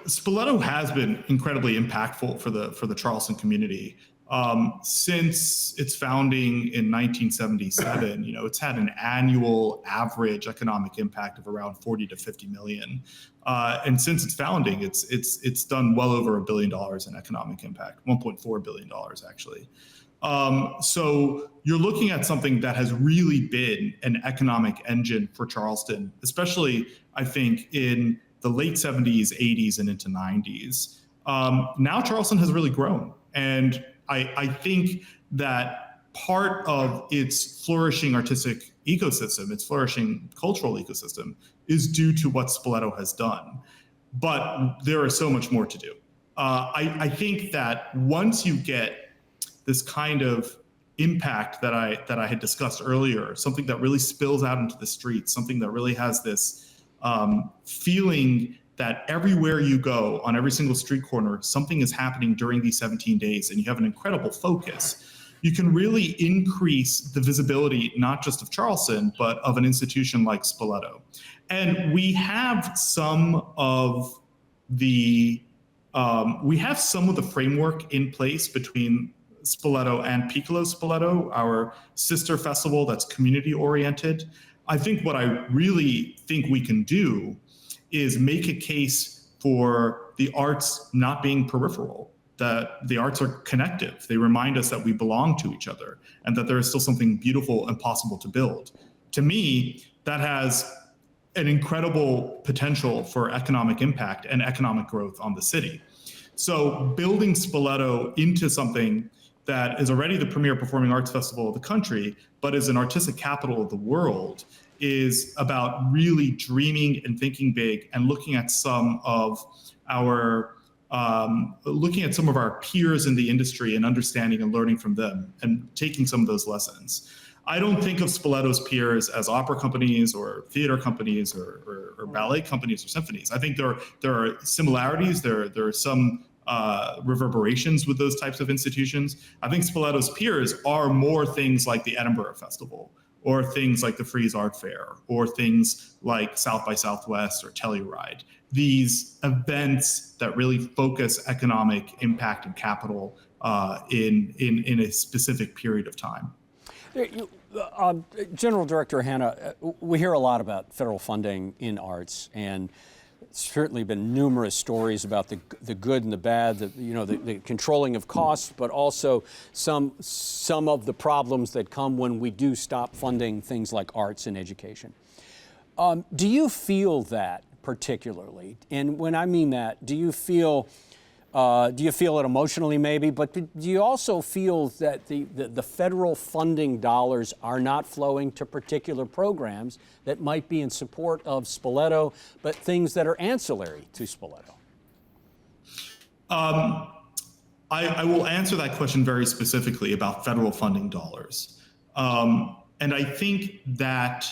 Spoleto has been incredibly impactful for the Charleston community. Since its founding in 1977, it's had an annual average economic impact of around 40 to 50 million. And since its founding, it's done well over $1 billion in economic impact, $1.4 billion actually. So you're looking at something that has really been an economic engine for Charleston, especially I think in the late 70s, 80s, and into 90s. Now Charleston has really grown. And I think that part of its flourishing artistic ecosystem, its flourishing cultural ecosystem, is due to what Spoleto has done. But there is so much more to do. I think that once you get this kind of impact that I had discussed earlier, something that really spills out into the streets, something that really has this feeling that everywhere you go, on every single street corner, something is happening during these 17 days, and you have an incredible focus, you can really increase the visibility, not just of Charleston, but of an institution like Spoleto. And we have some of the framework in place between Spoleto and Piccolo Spoleto, our sister festival that's community oriented. I think what I really think we can do is make a case for the arts not being peripheral, that the arts are connective. They remind us that we belong to each other and that there is still something beautiful and possible to build. To me, that has an incredible potential for economic impact and economic growth on the city. So building Spoleto into something that is already the premier performing arts festival of the country, but is an artistic capital of the world, is about really dreaming and thinking big and looking at some of our peers in the industry and understanding and learning from them and taking some of those lessons. I don't think of Spoleto's peers as opera companies or theater companies or ballet companies or symphonies. I think there are similarities. There are some reverberations with those types of institutions. I think Spoleto's peers are more things like the Edinburgh Festival, or things like the Frieze Art Fair, or things like South by Southwest or Telluride. These events that really focus economic impact and capital in a specific period of time. General Director Hanna, we hear a lot about federal funding in arts, and certainly been numerous stories about the good and the bad, the controlling of costs, but also some of the problems that come when we do stop funding things like arts and education. Do you feel that particularly? And when I mean that, do you feel it emotionally maybe, but do you also feel that the federal funding dollars are not flowing to particular programs that might be in support of Spoleto, but things that are ancillary to Spoleto? I will answer that question very specifically about federal funding dollars. And I think that,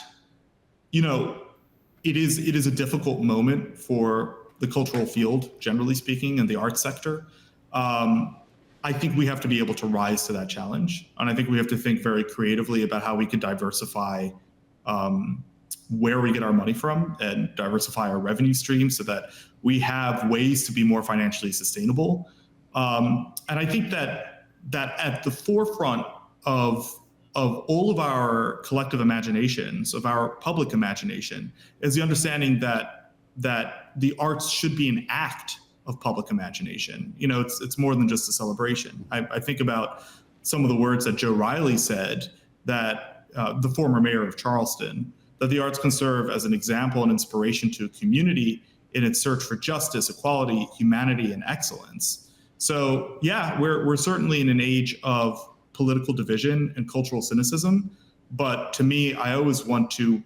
it is a difficult moment for the cultural field, generally speaking, and the arts sector. I think we have to be able to rise to that challenge. And I think we have to think very creatively about how we can diversify where we get our money from and diversify our revenue streams so that we have ways to be more financially sustainable. And I think that at the forefront of all of our collective imaginations, of our public imagination, is the understanding that the arts should be an act of public imagination. It's more than just a celebration. I think about some of the words that Joe Riley said, that the former mayor of Charleston, that the arts can serve as an example and inspiration to a community in its search for justice, equality, humanity, and excellence. So yeah, we're certainly in an age of political division and cultural cynicism, but to me, I always want to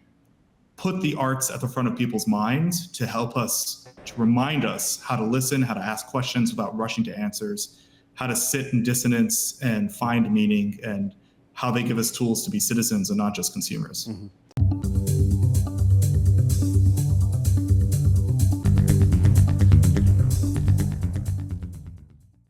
put the arts at the front of people's minds to help us, to remind us how to listen, how to ask questions without rushing to answers, how to sit in dissonance and find meaning, and how they give us tools to be citizens and not just consumers. Mm-hmm.